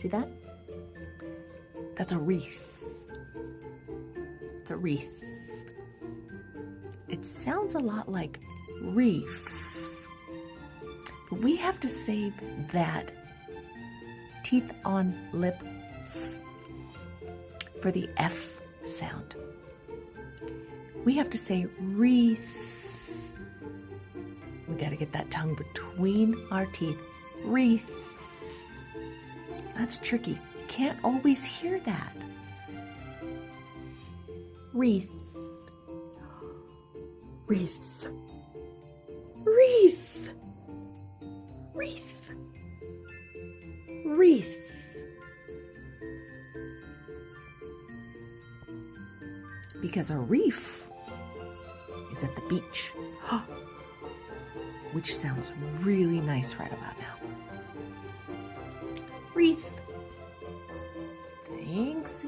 See that? That's a wreath. It's a wreath. It sounds a lot like reef. But we have to save that teeth on lip for the F sound. We have to say wreath. We got to get that tongue between our teeth. Wreath. That's tricky. You can't always hear that. Wreath. Wreath. Wreath. Wreath. Wreath. Because a reef is at the beach, which sounds really nice right about now. Wreath. Thanks.